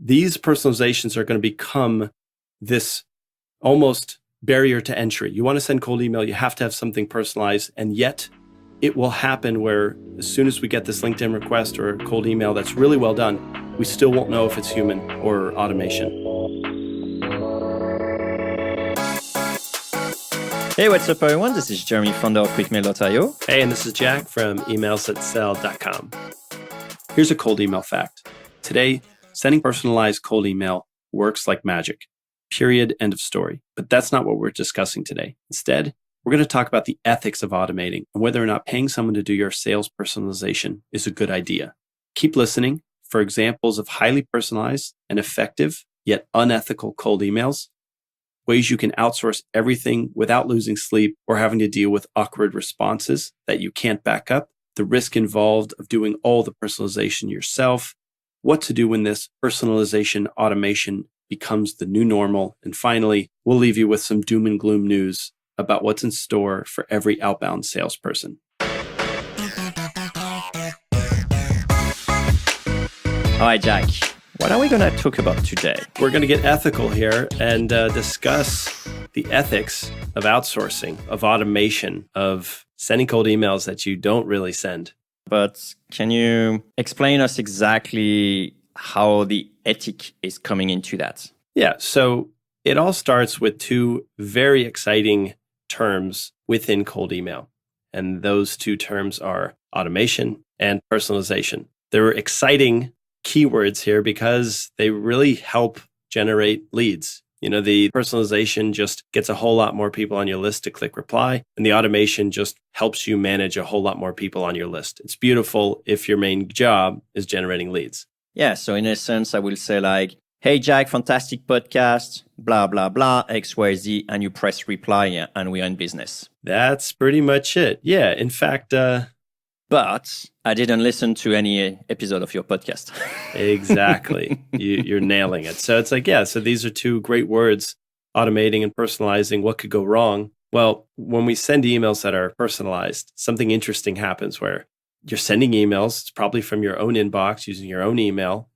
these personalizations are going to become this almost barrier to entry. You want to send cold email, you have to have something personalized, and yet it will happen where as soon as we get this LinkedIn request or a cold email that's really well done, we still won't know if it's human or automation. Hey, what's up, everyone? This is Jeremy, founder of QuickMail.io. Hey, and this is Jack from emailsthatsell.com. Here's a cold email fact. Today, sending personalized cold email works like magic. Period. End of story. But that's not what we're discussing today. Instead, we're going to talk about the ethics of automating and whether or not paying someone to do your sales personalization is a good idea. Keep listening for examples of highly personalized and effective, yet unethical cold emails, ways you can outsource everything without losing sleep or having to deal with awkward responses that you can't back up, the risk involved of doing all the personalization yourself, what to do when this personalization automation becomes the new normal, and finally, we'll leave you with some doom and gloom news about what's in store for every outbound salesperson. All right, Jack, what are we going to talk about today? We're going to get ethical here and discuss the ethics of outsourcing, of automation, of sending cold emails that you don't really send. But can you explain us exactly how the ethic is coming into that? Yeah, so it all starts with two very exciting terms within cold email. And those two terms are automation and personalization. They're exciting keywords here because they really help generate leads. You know, the personalization just gets a whole lot more people on your list to click reply, and the automation just helps you manage a whole lot more people on your list. It's beautiful if your main job is generating leads. Yeah, so in essence, I will say like, hey, Jack, fantastic podcast, blah, blah, blah, XYZ, and you press reply and we are in business. That's pretty much it. Yeah, in fact... But I didn't listen to any episode of your podcast. Exactly. You're nailing it. So it's like, yeah, so these are two great words, automating and personalizing. What could go wrong? Well, when we send emails that are personalized, something interesting happens where you're sending emails, it's probably from your own inbox using your own email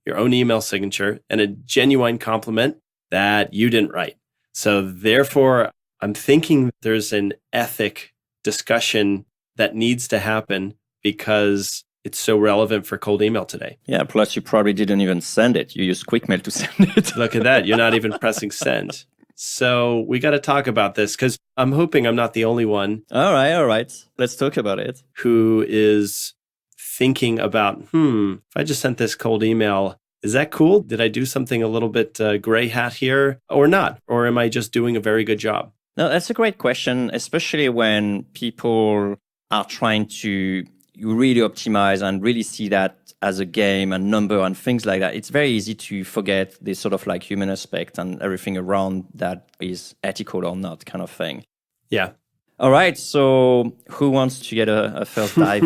signature, and a genuine compliment that you didn't write. So therefore, I'm thinking there's an ethic discussion that needs to happen because it's so relevant for cold email today. Yeah, plus you probably didn't even send it. You used QuickMail to send it. Look at that. You're not even pressing send. So we got to talk about this because I'm hoping I'm not the only one. All right. Let's talk about it. Who is thinking about, if I just sent this cold email, is that cool? Did I do something a little bit gray hat here or not? Or am I just doing a very good job? No, that's a great question, especially when people are trying to really optimize and really see that as a game and number and things like that. It's very easy to forget this sort of like human aspect and everything around that is ethical or not kind of thing. Yeah. All right. So who wants to get a first dive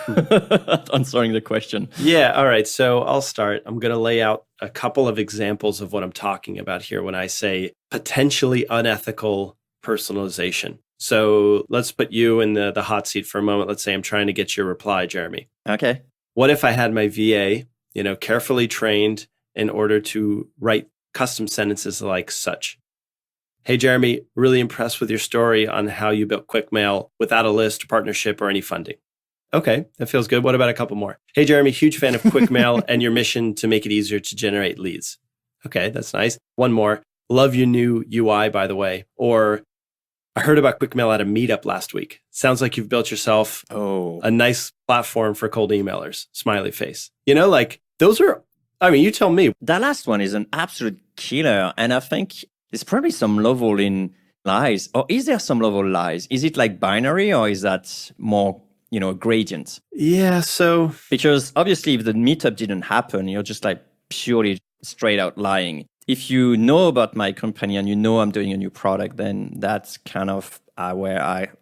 at answering the question? Yeah. All right. So I'll start. I'm going to lay out a couple of examples of what I'm talking about here when I say potentially unethical personalization. So let's put you in the hot seat for a moment. Let's say I'm trying to get your reply, Jeremy. Okay. What if I had my VA, carefully trained in order to write custom sentences like such? Hey, Jeremy, really impressed with your story on how you built QuickMail without a list, partnership, or any funding. Okay, that feels good. What about a couple more? Hey, Jeremy, huge fan of QuickMail and your mission to make it easier to generate leads. Okay, that's nice. One more. Love your new UI, by the way. Or I heard about QuickMail at a meetup last week. Sounds like you've built yourself a nice platform for cold emailers. Smiley face. Those are, you tell me. That last one is an absolute killer. And I think there's probably some level in lies. Or is there some level lies? Is it like binary or is that more, gradient? Yeah, so... Because obviously if the meetup didn't happen, you're just like purely straight out lying. If you know about my company and you know I'm doing a new product, then that's kind of where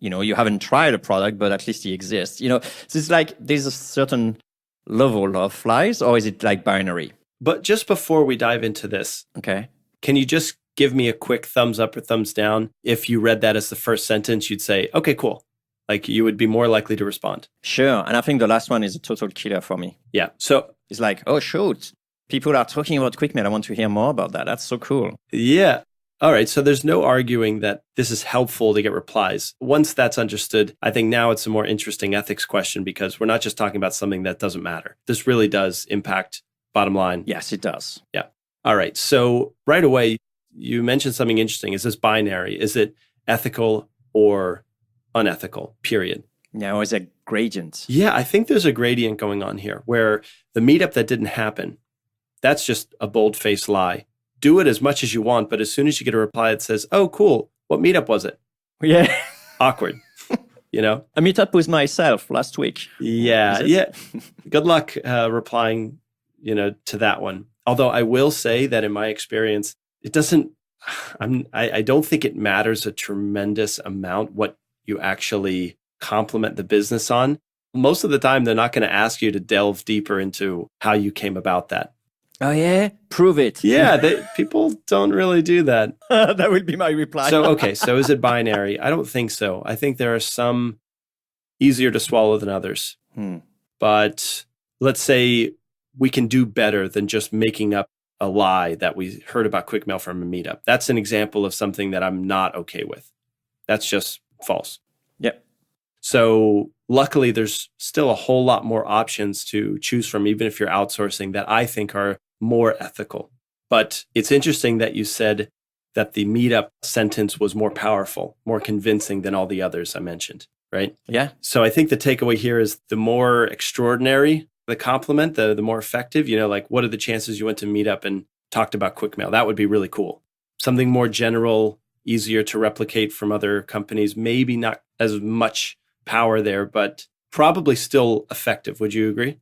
you haven't tried a product, but at least it exists. So it's like there's a certain level of lies, or is it like binary? But just before we dive into this, okay, can you just give me a quick thumbs up or thumbs down? If you read that as the first sentence, you'd say, okay, cool. Like you would be more likely to respond. Sure. And I think the last one is a total killer for me. Yeah. So it's like, oh, shoot. People are talking about QuickMail. I want to hear more about that. That's so cool. Yeah. All right. So there's no arguing that this is helpful to get replies. Once that's understood, I think now it's a more interesting ethics question because we're not just talking about something that doesn't matter. This really does impact bottom line. Yes, it does. Yeah. All right. So right away, you mentioned something interesting. Is this binary? Is it ethical or unethical, period? Yeah, or is a gradient? Yeah, I think there's a gradient going on here where the meetup that didn't happen, that's just a bold-faced lie. Do it as much as you want, but as soon as you get a reply that says, oh, cool, what meetup was it? Yeah. Awkward, you know? A meetup with myself last week. Yeah. Good luck replying, to that one. Although I will say that in my experience, it doesn't, I don't think it matters a tremendous amount what you actually compliment the business on. Most of the time, they're not going to ask you to delve deeper into how you came about that. Oh, yeah? Prove it. Yeah, people don't really do that. That would be my reply. So is it binary? I don't think so. I think there are some easier to swallow than others. But let's say we can do better than just making up a lie that we heard about QuickMail from a meetup. That's an example of something that I'm not okay with. That's just false. Yep. So luckily, there's still a whole lot more options to choose from, even if you're outsourcing, that I think are more ethical. But it's interesting that you said that the meetup sentence was more powerful, more convincing than all the others I mentioned, right? Yeah. So I think the takeaway here is the more extraordinary the compliment, the more effective, like what are the chances you went to meetup and talked about QuickMail? That would be really cool. Something more general, easier to replicate from other companies, maybe not as much power there, but probably still effective. Would you agree?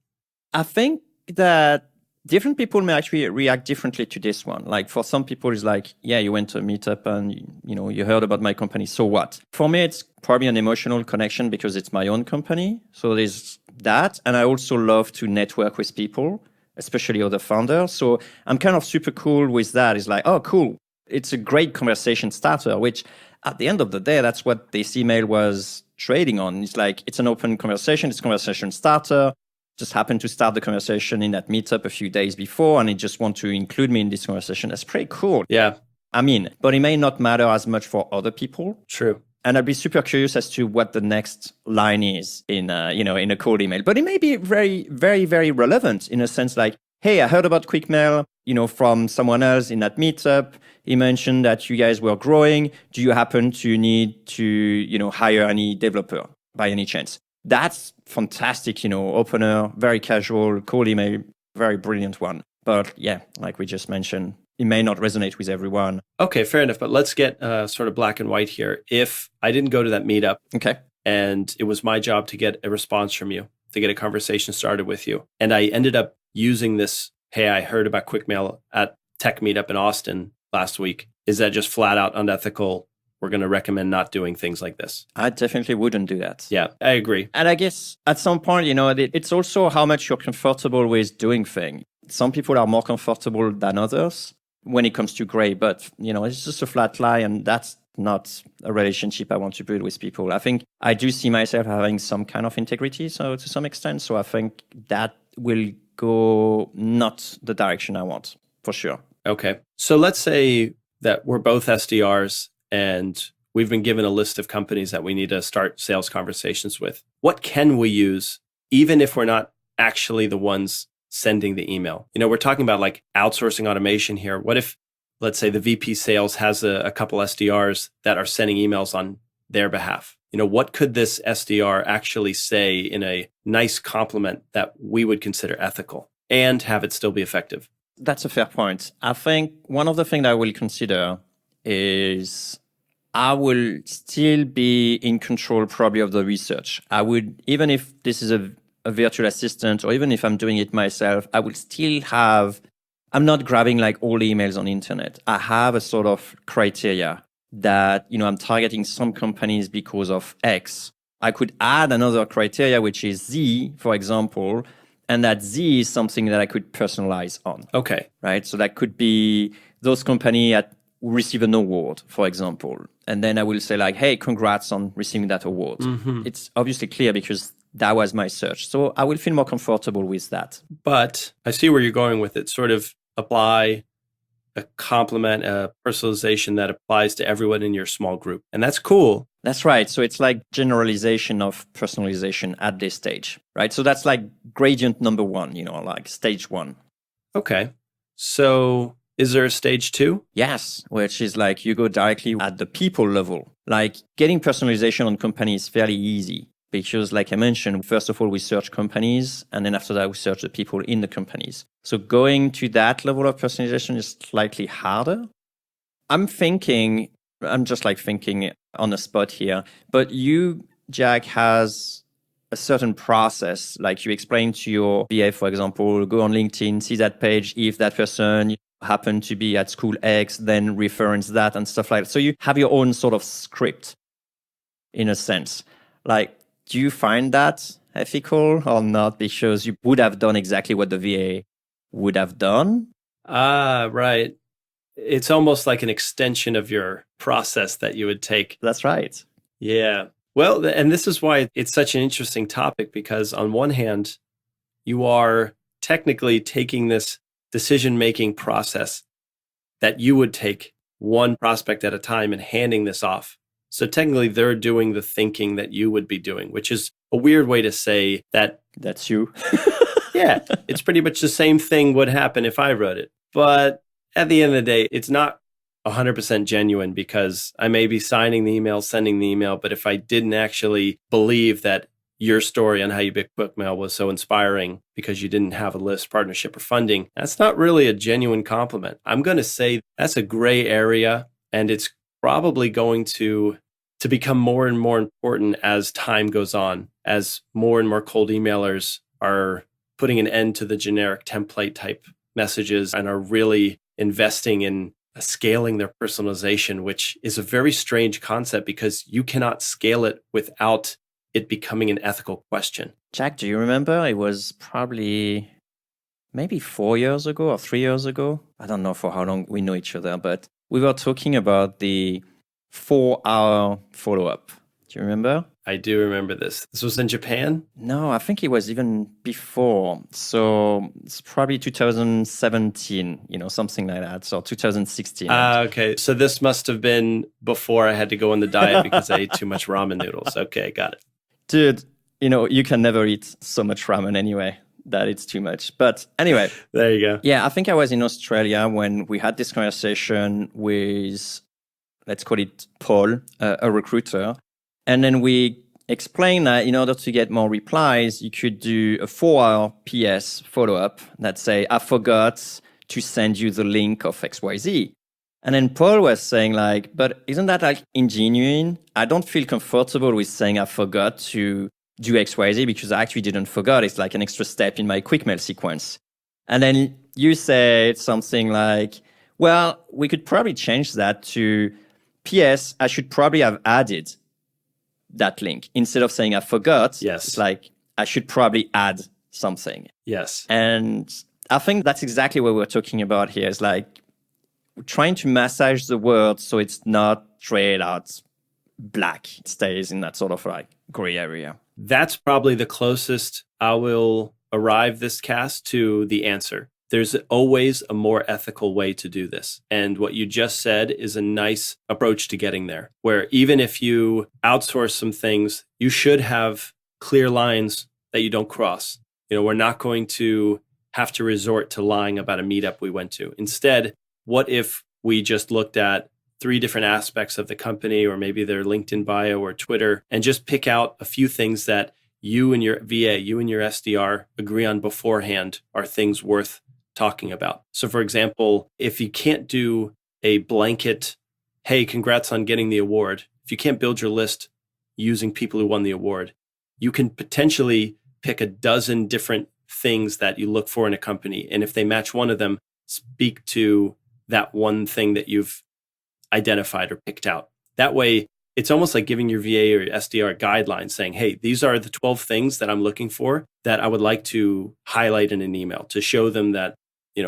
I think that different people may actually react differently to this one. Like for some people, it's like, yeah, you went to a meetup and you heard about my company. So what? For me, it's probably an emotional connection because it's my own company. So there's that. And I also love to network with people, especially other founders. So I'm kind of super cool with that. It's like, oh, cool. It's a great conversation starter, which at the end of the day, that's what this email was trading on. It's like, it's an open conversation. It's a conversation starter. Just happened to start the conversation in that meetup a few days before, and it just want to include me in this conversation. That's pretty cool. Yeah. But it may not matter as much for other people. True. And I'd be super curious as to what the next line is in a cold email. But it may be very, very, very relevant in a sense like, hey, I heard about QuickMail, from someone else in that meetup. He mentioned that you guys were growing. Do you happen to need to, hire any developer by any chance? That's fantastic, opener, very casual, cold email, very brilliant one. But yeah, like we just mentioned, it may not resonate with everyone. Okay, fair enough. But let's get sort of black and white here. If I didn't go to that meetup, okay, and it was my job to get a response from you, to get a conversation started with you, and I ended up using this, hey, I heard about QuickMail at Tech Meetup in Austin last week. Is that just flat out unethical? We're going to recommend not doing things like this. I definitely wouldn't do that. Yeah, I agree. And I guess at some point, it's also how much you're comfortable with doing things. Some people are more comfortable than others when it comes to gray, but, it's just a flat lie, and that's not a relationship I want to build with people. I think I do see myself having some kind of integrity, so to some extent. So I think that will go not the direction I want, for sure. Okay. So let's say that we're both SDRs, and we've been given a list of companies that we need to start sales conversations with. What can we use, even if we're not actually the ones sending the email? We're talking about like outsourcing automation here. What if, let's say, the VP sales has a couple SDRs that are sending emails on their behalf? What could this SDR actually say in a nice compliment that we would consider ethical and have it still be effective? That's a fair point. I think one of the things I will consider is I will still be in control probably of the research. I would, even if this is a virtual assistant or even if I'm doing it myself, I will still have, I'm not grabbing like all the emails on the internet. I have a sort of criteria that, I'm targeting some companies because of X. I could add another criteria, which is Z, for example, and that Z is something that I could personalize on. Okay. Right? So that could be those companies at receive an award, for example. And then I will say like, hey, congrats on receiving that award. Mm-hmm. It's obviously clear because that was my search. So I will feel more comfortable with that. But I see where you're going with it. Sort of apply a complement, a personalization that applies to everyone in your small group. And that's cool. That's right. So it's like generalization of personalization at this stage, right? So that's like gradient number one, like stage one. Okay. So is there a stage two? Yes, which is like you go directly at the people level. Like getting personalization on companies is fairly easy because, like I mentioned, first of all, we search companies, and then after that, we search the people in the companies. So going to that level of personalization is slightly harder. I'm just like thinking on the spot here, but you, Jack, has a certain process. Like you explain to your VA, for example, go on LinkedIn, see that page. If that person happen to be at school X, then reference that and stuff like that. So you have your own sort of script in a sense. Like, do you find that ethical or not? Because you would have done exactly what the VA would have done. Ah, right. It's almost like an extension of your process that you would take. That's right. Yeah. Well, and this is why it's such an interesting topic, because on one hand, you are technically taking this decision-making process that you would take one prospect at a time and handing this off. So technically they're doing the thinking that you would be doing, which is a weird way to say that. That's you. Yeah, it's pretty much the same thing would happen if I wrote it. But at the end of the day, it's not 100% genuine, because I may be signing the email, sending the email, but if I didn't actually believe that your story on how you picked QuickMail was so inspiring because you didn't have a list, partnership, or funding, that's not really a genuine compliment. I'm going to say that's a gray area, and it's probably going to become more and more important as time goes on, as more and more cold emailers are putting an end to the generic template type messages and are really investing in scaling their personalization, which is a very strange concept because you cannot scale it without it becoming an ethical question. Jack, do you remember? It was probably maybe 4 years ago or 3 years ago. I don't know for how long we know each other, but we were talking about the 4-hour follow-up. Do you remember? I do remember this. This was in Japan? No, I think it was even before. So it's probably 2017, something like that. So 2016. Okay. So this must have been before I had to go on the diet because I ate too much ramen noodles. Okay, got it. Dude, you can never eat so much ramen anyway. That it's too much. But anyway. There you go. Yeah, I think I was in Australia when we had this conversation with, let's call it Paul, a recruiter. And then we explained that in order to get more replies, you could do a 4-hour PS follow-up that say, I forgot to send you the link of XYZ. And then Paul was saying like, but isn't that like ingenuine? I don't feel comfortable with saying I forgot to do XYZ because I actually didn't forget. It's like an extra step in my QuickMail sequence. And then you said something like, well, we could probably change that to PS, I should probably have added that link. Instead of saying I forgot, yes, it's like I should probably add something. Yes. And I think that's exactly what we're talking about here. Is like trying to massage the word so it's not straight out black. It stays in that sort of like gray area. That's probably the closest I will arrive this cast to the answer. There's always a more ethical way to do this. And what you just said is a nice approach to getting there, where even if you outsource some things, you should have clear lines that you don't cross. We're not going to have to resort to lying about a meetup we went to. Instead, what if we just looked at 3 different aspects of the company, or maybe their LinkedIn bio or Twitter, and just pick out a few things that you and your VA, you and your SDR agree on beforehand are things worth talking about. So for example, if you can't do a blanket, hey, congrats on getting the award, if you can't build your list using people who won the award, you can potentially pick a dozen different things that you look for in a company. And if they match one of them, speak to that one thing that you've identified or picked out. That way, it's almost like giving your VA or your SDR guidelines saying, hey, these are the 12 things that I'm looking for that I would like to highlight in an email to show them that,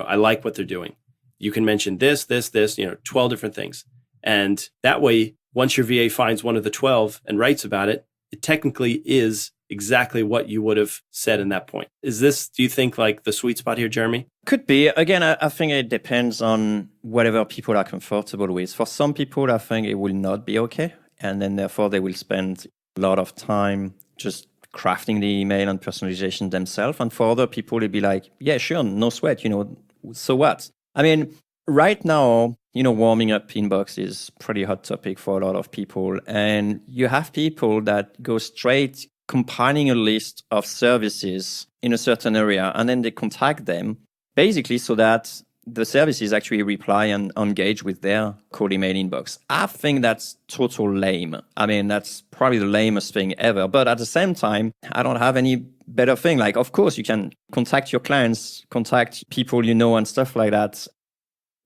I like what they're doing. You can mention this, 12 different things. And that way, once your VA finds one of the 12 and writes about it, it technically is exactly what you would have said in that point. Is this, do you think, like the sweet spot here, Jeremy? Could be. Again, I think it depends on whatever people are comfortable with. For some people, I think it will not be okay. And then therefore they will spend a lot of time just crafting the email and personalization themselves. And for other people, it'd be like, yeah, sure, no sweat, so what? I mean, right now, warming up inbox is pretty hot topic for a lot of people. And you have people that go straight compiling a list of services in a certain area, and then they contact them basically so that the services actually reply and engage with their cold email inbox. I think that's total lame. I mean, that's probably the lamest thing ever. But at the same time, I don't have any better thing. Like, of course, you can contact your clients, contact people and stuff like that.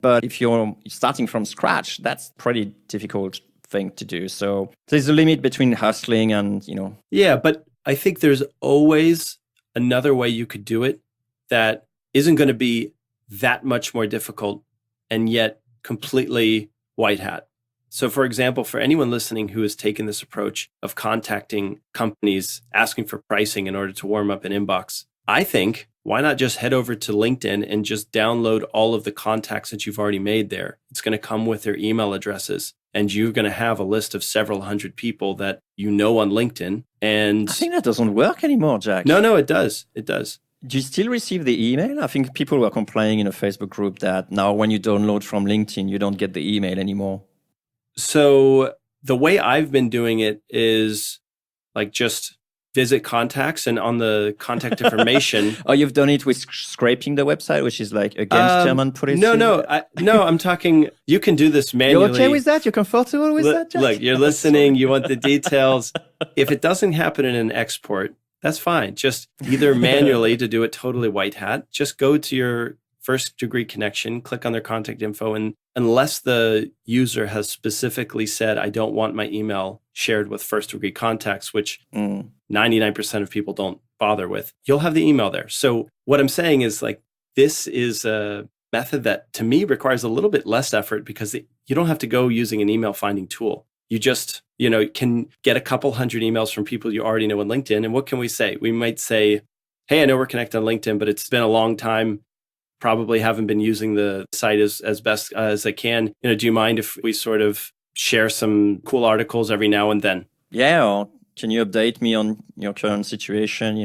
But if you're starting from scratch, that's pretty difficult thing to do. So there's a limit between hustling and, Yeah, but I think there's always another way you could do it that isn't going to be that much more difficult and yet completely white hat. So for example, for anyone listening who has taken this approach of contacting companies, asking for pricing in order to warm up an inbox, I think, why not just head over to LinkedIn and just download all of the contacts that you've already made there? It's going to come with their email addresses, and you're going to have a list of several hundred people that you know on LinkedIn. And I think that doesn't work anymore, Jack. No, it does. It does. Do you still receive the email? I think people were complaining in a Facebook group that now when you download from LinkedIn, you don't get the email anymore. So the way I've been doing it is like just visit contacts, and on the contact information. Oh, you've done it with scraping the website, which is like against German policy? No, I'm talking, you can do this manually. You're okay with that? You're comfortable with that, Jack? Look, you're listening, you want the details. If it doesn't happen in an export, that's fine. Just either manually to do it totally white hat, just go to your first degree connection, click on their contact info, and unless the user has specifically said, I don't want my email shared with first degree contacts, which 99% of people don't bother with, you'll have the email there. So what I'm saying is, like, this is a method that to me requires a little bit less effort because you don't have to go using an email finding tool. You just, can get a couple hundred emails from people you already know on LinkedIn. And what can we say? We might say, hey, I know we're connected on LinkedIn, but it's been a long time. Probably haven't been using the site as best as I can. Do you mind if we sort of share some cool articles every now and then? Yeah, or can you update me on your current situation?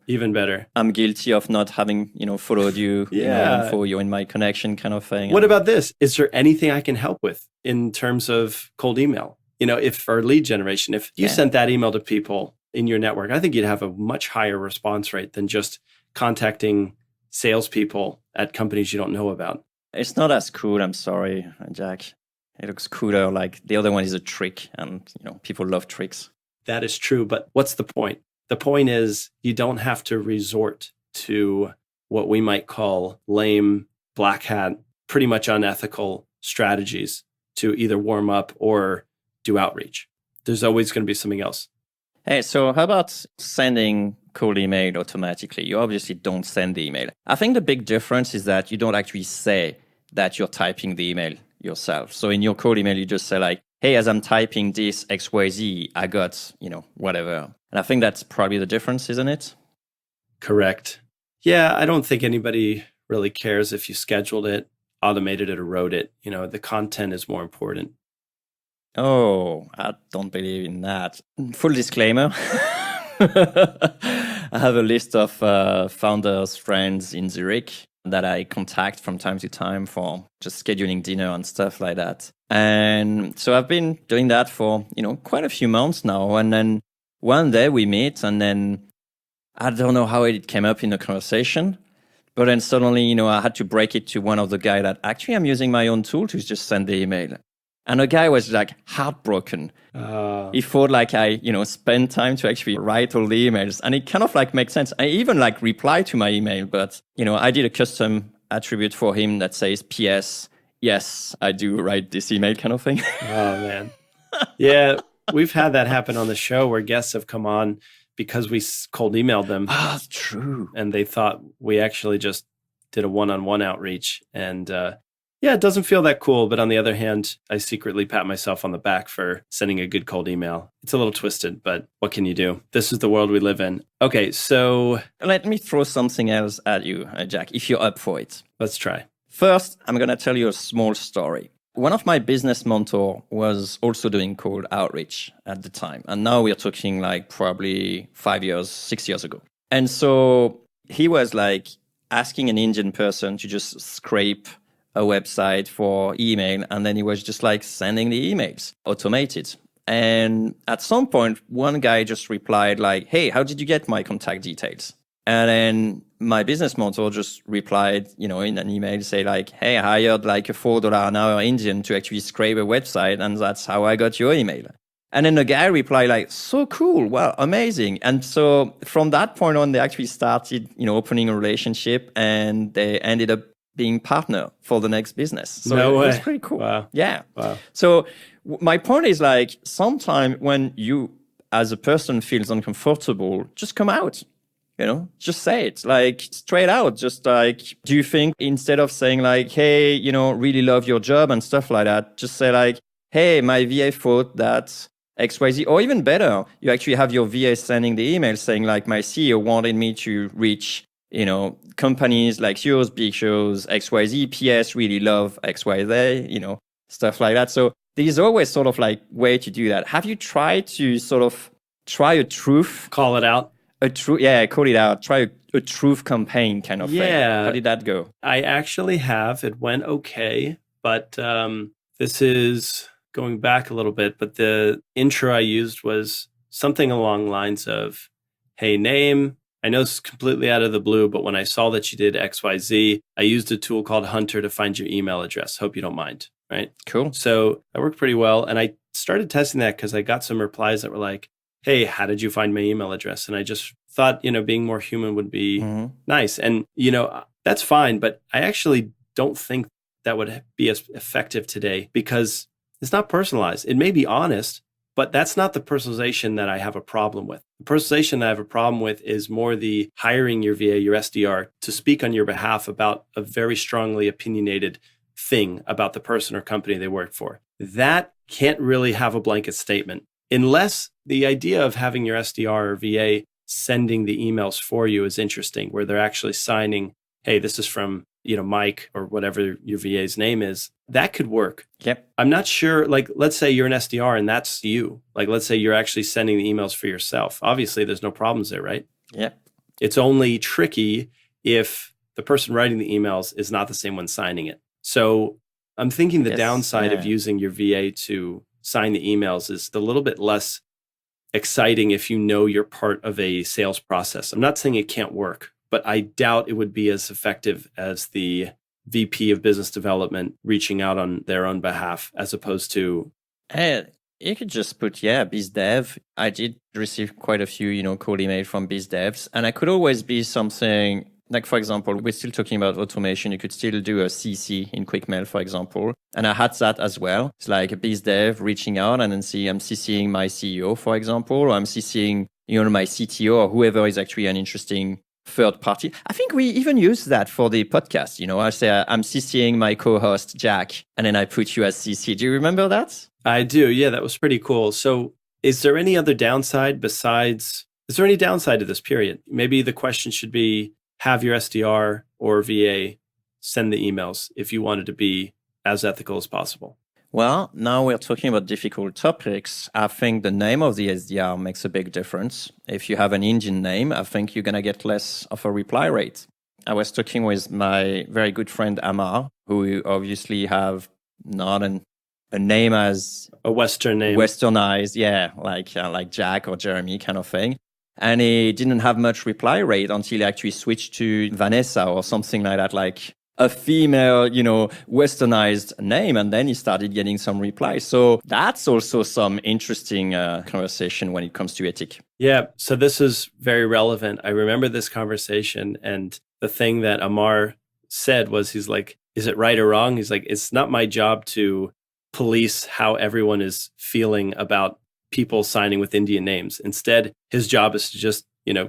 Even better. I'm guilty of not having, followed you, and follow you in my connection kind of thing. What about this? Is there anything I can help with in terms of cold email? If for lead generation, if you sent that email to people in your network, I think you'd have a much higher response rate than just contacting salespeople at companies you don't know about. It's not as cool, I'm sorry, Jack. It looks cooler. Like the other one is a trick, and people love tricks. That is true, but what's the point? The point is you don't have to resort to what we might call lame, black hat, pretty much unethical strategies to either warm up or do outreach. There's always going to be something else. Hey, so how about sending cold email automatically? You obviously don't send the email. I think the big difference is that you don't actually say that you're typing the email yourself. So in your cold email, you just say like, hey, as I'm typing this XYZ, I got, whatever. And I think that's probably the difference, isn't it? Correct. Yeah, I don't think anybody really cares if you scheduled it, automated it, or wrote it. The content is more important. Oh, I don't believe in that. Full disclaimer. I have a list of founders, friends in Zurich that I contact from time to time for just scheduling dinner and stuff like that. And so I've been doing that for, quite a few months now. And then one day we meet, and then I don't know how it came up in the conversation, but then suddenly, I had to break it to one of the guys that actually I'm using my own tool to just send the email. And the guy was like heartbroken. He thought like I, spent time to actually write all the emails, and it kind of like makes sense. I even like replied to my email, but I did a custom attribute for him that says PS. Yes, I do write this email kind of thing. Oh man. Yeah. We've had that happen on the show where guests have come on because we cold emailed them. Ah, true. And they thought we actually just did a one-on-one outreach. And Yeah, it doesn't feel that cool. But on the other hand, I secretly pat myself on the back for sending a good cold email. It's a little twisted, but what can you do? This is the world we live in. Okay, so Let me throw something else at you, Jack, if you're up for it. let's try. First, I'm going to tell you a small story. One of my business mentor was also doing cold outreach at the time. And now we're talking like probably 5 years, 6 years ago. And so he was like asking an Indian person to just scrape a website for email. And then he was just like sending the emails automated. And at some point, one guy just replied like, hey, how did you get my contact details? And then my business mentor just replied, in an email, say like, hey, I hired like a $4 an hour Indian to actually scrape a website. And that's how I got your email. And then the guy replied like, so cool. Wow, amazing. And so from that point on, they actually started, opening a relationship, and they ended up being partner for the next business. So No it was way. pretty cool. Wow. Yeah. Wow. So my point is like, sometimes when you as a person feels uncomfortable, just come out. Just say it like straight out. Just like, do you think instead of saying like, hey, really love your job and stuff like that, just say like, hey, my VA thought that XYZ, or even better, you actually have your VA sending the email saying like, my CEO wanted me to reach, companies like yours, big shows, XYZ, PS, really love XYZ, stuff like that. So there's always sort of like way to do that. Have you tried to sort of try a truth? Call it out. Call it out. Try a truth campaign kind of thing. How did that go? I actually have. It went okay, but this is going back a little bit. But the intro I used was something along the lines of, hey, name. I know it's completely out of the blue, but when I saw that you did XYZ, I used a tool called Hunter to find your email address. Hope you don't mind. Right? Cool. So that worked pretty well. And I started testing that because I got some replies that were like, hey, how did you find my email address? And I just thought, being more human would be nice. And, that's fine. But I actually don't think that would be as effective today because it's not personalized. It may be honest, but that's not the personalization that I have a problem with. The personalization that I have a problem with is more the hiring your VA, your SDR, to speak on your behalf about a very strongly opinionated thing about the person or company they work for. That can't really have a blanket statement. Unless the idea of having your SDR or VA sending the emails for you is interesting, where they're actually signing, hey, this is from, Mike or whatever your VA's name is, that could work. Yep. I'm not sure, like, let's say you're an SDR and that's you. Like, let's say you're actually sending the emails for yourself. Obviously, there's no problems there, right? Yep. It's only tricky if the person writing the emails is not the same one signing it. So I'm thinking the downside of using your VA to sign the emails is a little bit less exciting if you're part of a sales process. I'm not saying it can't work, but I doubt it would be as effective as the VP of business development reaching out on their own behalf as opposed to... You could just put, BizDev. I did receive quite a few, cold email from BizDevs, and I could always be something... Like, for example, we're still talking about automation. You could still do a CC in QuickMail, for example. And I had that as well. It's like a BizDev reaching out and then I'm CCing my CEO, for example, or I'm CCing, my CTO or whoever is actually an interesting third party. I think we even use that for the podcast. I say I'm CCing my co-host, Jack, and then I put you as CC. Do you remember that? I do. Yeah, that was pretty cool. So is there any other downside is there any downside to this period? Maybe the question should be, have your SDR or VA send the emails if you wanted to be as ethical as possible. Well, now we're talking about difficult topics. I think the name of the SDR makes a big difference. If you have an Indian name, I think you're going to get less of a reply rate. I was talking with my very good friend Amar, who obviously have not a name as a Western name, westernized, like Jack or Jeremy kind of thing. And he didn't have much reply rate until he actually switched to Vanessa or something like that, like a female, westernized name. And then he started getting some replies. So that's also some interesting conversation when it comes to ethic. Yeah. So this is very relevant. I remember this conversation, and the thing that Amar said was, he's like, is it right or wrong? He's like, it's not my job to police how everyone is feeling about people signing with Indian names. Instead, his job is to just,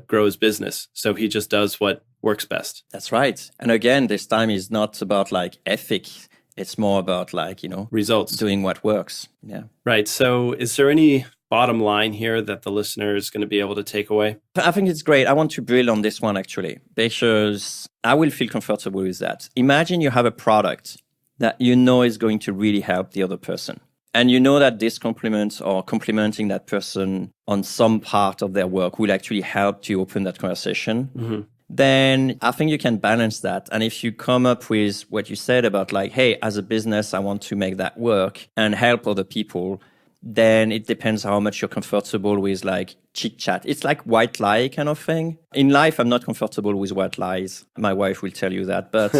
grow his business. So he just does what works best. That's right. And again, this time is not about like ethics. It's more about like, results, doing what works. Yeah. Right. So is there any bottom line here that the listener is going to be able to take away? I think it's great. I want to build on this one actually, because I will feel comfortable with that. Imagine you have a product that you know is going to really help the other person. And you know that this compliment or complimenting that person on some part of their work will actually help to open that conversation. Mm-hmm. Then I think you can balance that. And if you come up with what you said about like, hey, as a business, I want to make that work and help other people, then it depends how much you're comfortable with like chit chat. It's like white lie kind of thing. In life, I'm not comfortable with white lies. My wife will tell you that, but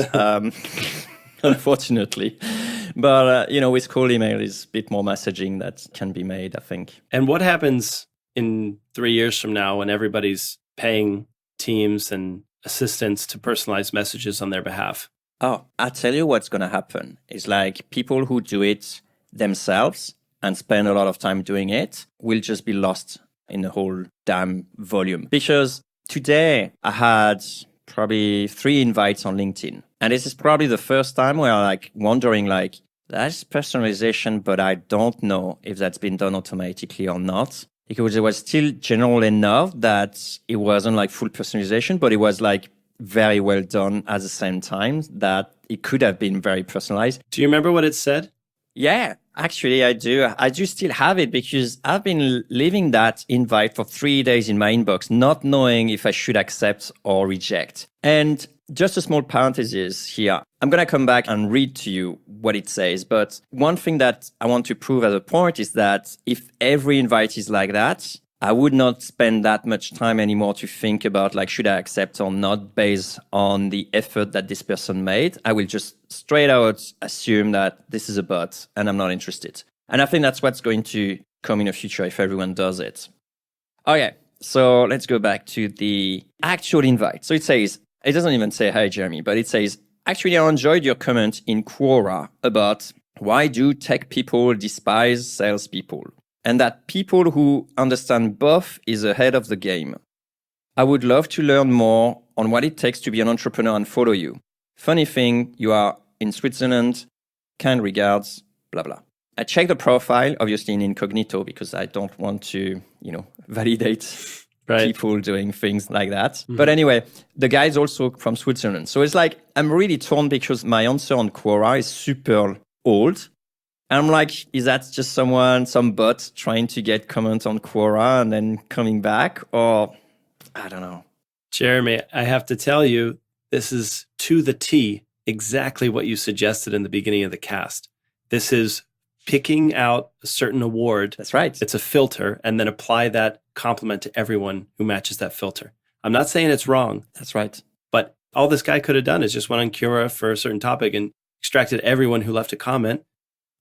unfortunately. But, with cold email is a bit more messaging that can be made, I think. And what happens in 3 years from now when everybody's paying teams and assistants to personalize messages on their behalf? Oh, I'll tell you what's going to happen. It's like people who do it themselves and spend a lot of time doing it will just be lost in the whole damn volume. Because today I had probably 3 invites on LinkedIn. And this is probably the first time where I'm like wondering like, that's personalization, but I don't know if that's been done automatically or not. Because it was still general enough that it wasn't like full personalization, but it was like very well done at the same time that it could have been very personalized. Do you remember what it said? Yeah, actually, I do. I do still have it because I've been leaving that invite for 3 days in my inbox, not knowing if I should accept or reject. And just a small parenthesis here. I'm going to come back and read to you what it says. But one thing that I want to prove as a point is that if every invite is like that, I would not spend that much time anymore to think about like, should I accept or not based on the effort that this person made. I will just straight out assume that this is a bot and I'm not interested. And I think that's what's going to come in the future if everyone does it. Okay, so let's go back to the actual invite. So it doesn't even say, hi, Jeremy, but it says, actually, I enjoyed your comment in Quora about why do tech people despise salespeople? And that people who understand both is ahead of the game. I would love to learn more on what it takes to be an entrepreneur and follow you. Funny thing, you are in Switzerland. Kind regards, blah, blah. I checked the profile, obviously in incognito, because I don't want to, validate people doing things like that. Mm-hmm. But anyway, the guy is also from Switzerland. So it's like, I'm really torn because my answer on Quora is super old. And I'm like, is that just some bot trying to get comments on Quora and then coming back? Or I don't know. Jeremy, I have to tell you, this is to the T exactly what you suggested in the beginning of the cast. This is picking out a certain award. That's right. It's a filter, and then apply that compliment to everyone who matches that filter. I'm not saying it's wrong. That's right. But all this guy could have done is just went on Quora for a certain topic and extracted everyone who left a comment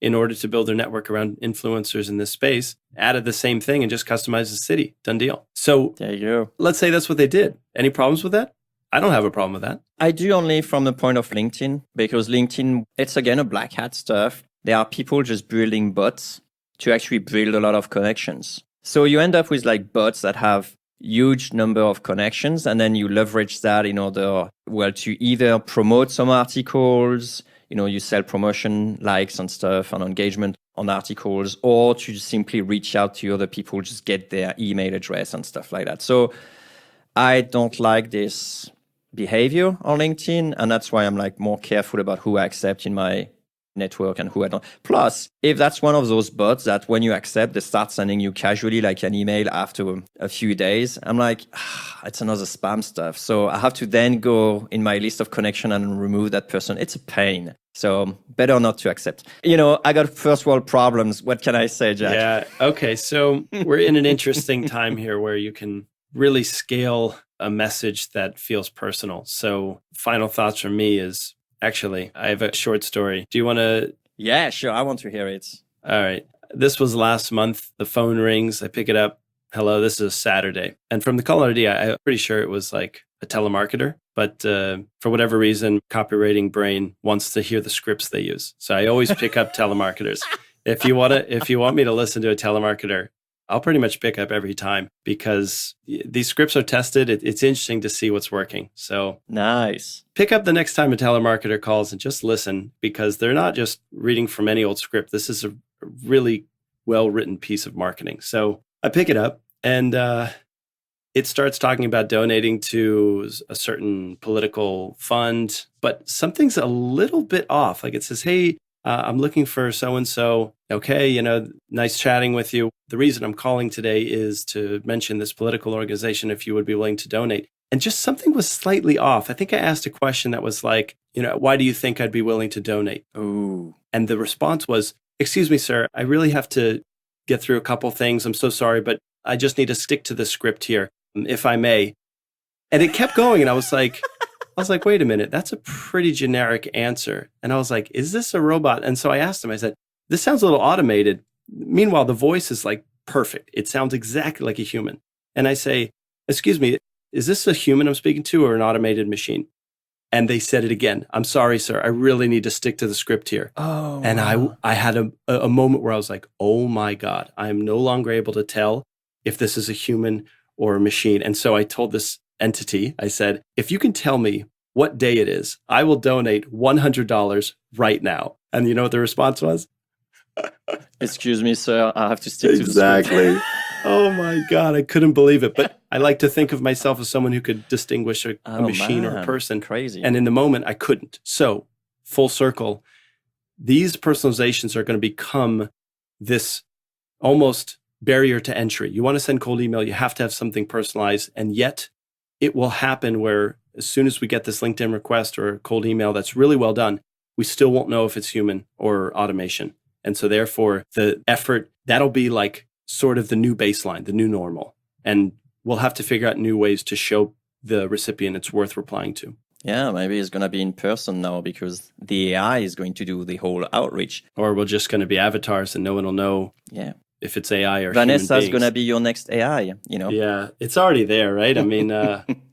in order to build their network around influencers in this space, added the same thing and just customized the city. Done deal. So there you go. Let's say that's what they did. Any problems with that? I don't have a problem with that. I do only from the point of LinkedIn, because LinkedIn, it's again a black hat stuff. There are people just building bots to actually build a lot of connections. So you end up with like bots that have huge number of connections, and then you leverage that in order, to either promote some articles, you sell promotion likes and stuff and engagement on articles, or to simply reach out to other people, just get their email address and stuff like that. So I don't like this behavior on LinkedIn, and that's why I'm like more careful about who I accept in my network and who I don't. Plus, if that's one of those bots that when you accept, they start sending you casually like an email after a few days, I'm like, it's another spam stuff. So I have to then go in my list of connection and remove that person. It's a pain. So better not to accept. I got first world problems. What can I say, Jack? Yeah. Okay. So we're in an interesting time here where you can really scale a message that feels personal. So final thoughts from me is, actually, I have a short story. Do you want to? Yeah, sure. I want to hear it. All right. This was last month. The phone rings. I pick it up. Hello, this is a Saturday. And from the caller ID, I'm pretty sure it was like a telemarketer. But for whatever reason, copywriting brain wants to hear the scripts they use. So I always pick up telemarketers. If you want me to listen to a telemarketer, I'll pretty much pick up every time because these scripts are tested. It's interesting to see what's working. So nice. Pick up the next time a telemarketer calls and just listen, because they're not just reading from any old script. This is a really well-written piece of marketing. So I pick it up, and it starts talking about donating to a certain political fund, but something's a little bit off. Like it says, hey, I'm looking for so-and-so. Okay, nice chatting with you. The reason I'm calling today is to mention this political organization, if you would be willing to donate. And just something was slightly off. I think I asked a question that was like, why do you think I'd be willing to donate? Ooh. And the response was, excuse me, sir, I really have to get through a couple things. I'm so sorry, but I just need to stick to the script here, if I may. And it kept going. And I was like, wait a minute, that's a pretty generic answer. And I was like, is this a robot? And so I asked him, I said, this sounds a little automated. Meanwhile, the voice is like perfect. It sounds exactly like a human. And I say, excuse me, is this a human I'm speaking to or an automated machine? And they said it again. I'm sorry, sir. I really need to stick to the script here. Oh, and wow. I had a moment where I was like, oh my God, I am no longer able to tell if this is a human or a machine. And so I told this entity, I said, if you can tell me what day it is, I will donate $100 right now. And you know what the response was? Excuse me, sir. I have to stick to the script. Exactly. Oh my God, I couldn't believe it. But I like to think of myself as someone who could distinguish a machine or a person. Crazy. And in the moment, I couldn't. So, full circle, these personalizations are going to become this almost barrier to entry. You want to send cold email, you have to have something personalized. And yet, it will happen where as soon as we get this LinkedIn request or a cold email that's really well done, we still won't know if it's human or automation. And so therefore, the effort, that'll be like sort of the new baseline, the new normal. And we'll have to figure out new ways to show the recipient it's worth replying to. Yeah, maybe it's going to be in person now because the AI is going to do the whole outreach. Or we're just going to be avatars and no one will know if it's AI or Vanessa's going to be your next AI, Yeah, it's already there, right? I mean,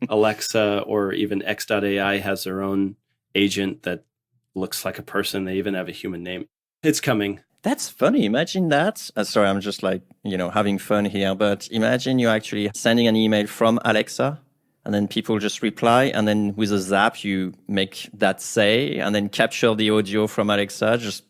Alexa or even X.AI has their own agent that looks like a person. They even have a human name. It's coming. That's funny. Imagine that. Sorry, I'm just like, having fun here. But imagine you're actually sending an email from Alexa and then people just reply. And then with a zap, you make that say and then capture the audio from Alexa, just,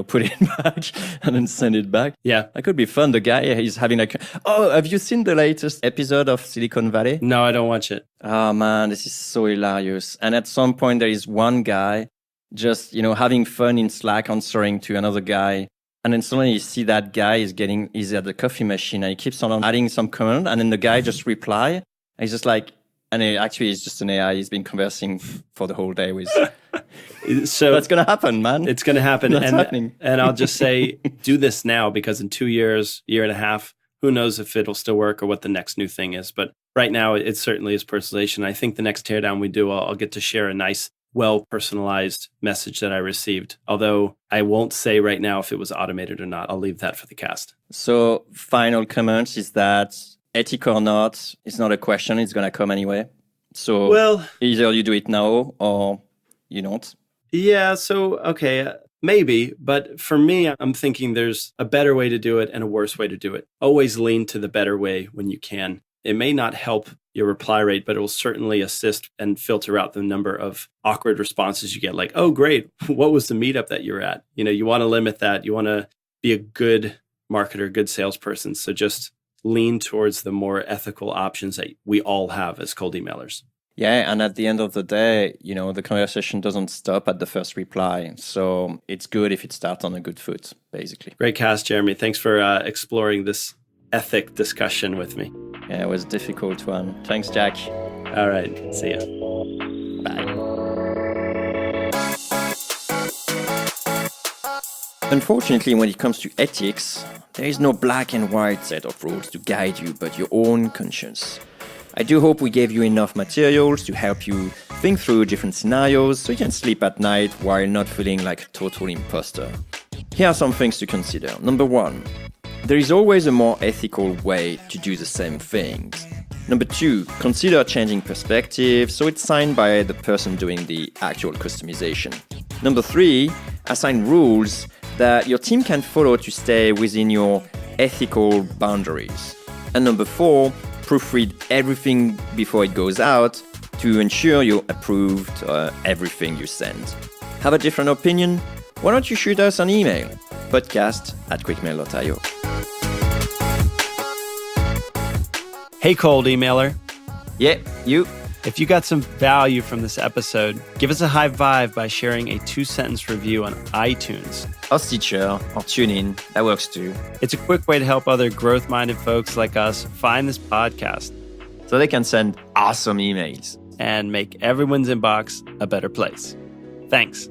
put it back and then send it back. Yeah. That could be fun. The guy, he's having like, oh, have you seen the latest episode of Silicon Valley? No, I don't watch it. Oh, man, this is so hilarious. And at some point, there is one guy just, having fun in Slack answering to another guy. And then suddenly you see that guy is at the coffee machine and he keeps on adding some comment. And then the guy just reply. And he's just like, and it actually is just an AI. He's been conversing for the whole day with. So that's going to happen, man. It's going to happen. That's happening. And I'll just say, do this now because in 2 years, year and a half, who knows if it'll still work or what the next new thing is. But right now, it certainly is personalization. I think the next teardown we do, I'll get to share a nice well-personalized message that I received. Although I won't say right now if it was automated or not. I'll leave that for the cast. So final comments is that ethical or not, it's not a question. It's going to come anyway. So either you do it now or you don't. Yeah. So, okay, maybe. But for me, I'm thinking there's a better way to do it and a worse way to do it. Always lean to the better way when you can. It may not help your reply rate, but it will certainly assist and filter out the number of awkward responses you get. Like, oh, great. What was the meetup that you were at? You want to limit that. You want to be a good marketer, good salesperson. So just lean towards the more ethical options that we all have as cold emailers. Yeah. And at the end of the day, the conversation doesn't stop at the first reply. So it's good if it starts on a good foot, basically. Great cast, Jeremy. Thanks for exploring this ethic discussion with me. Yeah, it was a difficult one. Thanks, Jack. All right. See ya. Bye. Unfortunately, when it comes to ethics, there is no black and white set of rules to guide you, but your own conscience. I do hope we gave you enough materials to help you think through different scenarios so you can sleep at night while not feeling like a total imposter. Here are some things to consider. Number 1. There is always a more ethical way to do the same things. Number 2, consider changing perspective so it's signed by the person doing the actual customization. Number 3, assign rules that your team can follow to stay within your ethical boundaries. And number 4, proofread everything before it goes out to ensure you approved everything you send. Have a different opinion? Why don't you shoot us an email? podcast@quickmail.io. Hey, cold emailer. Yeah, you. If you got some value from this episode, give us a high vibe by sharing a 2-sentence review on iTunes. Or Stitcher, or TuneIn, that works too. It's a quick way to help other growth-minded folks like us find this podcast so they can send awesome emails and make everyone's inbox a better place. Thanks.